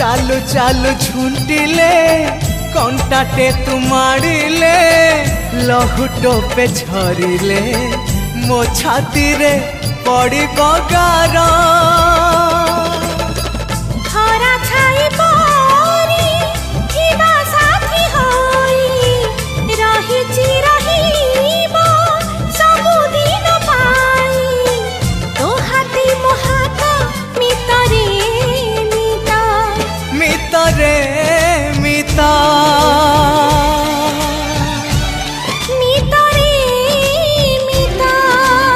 चालू चालू झुंटिले कंटाटे तू मारिले लहुटो पे झरिले मो छाती रे पड़ी बगार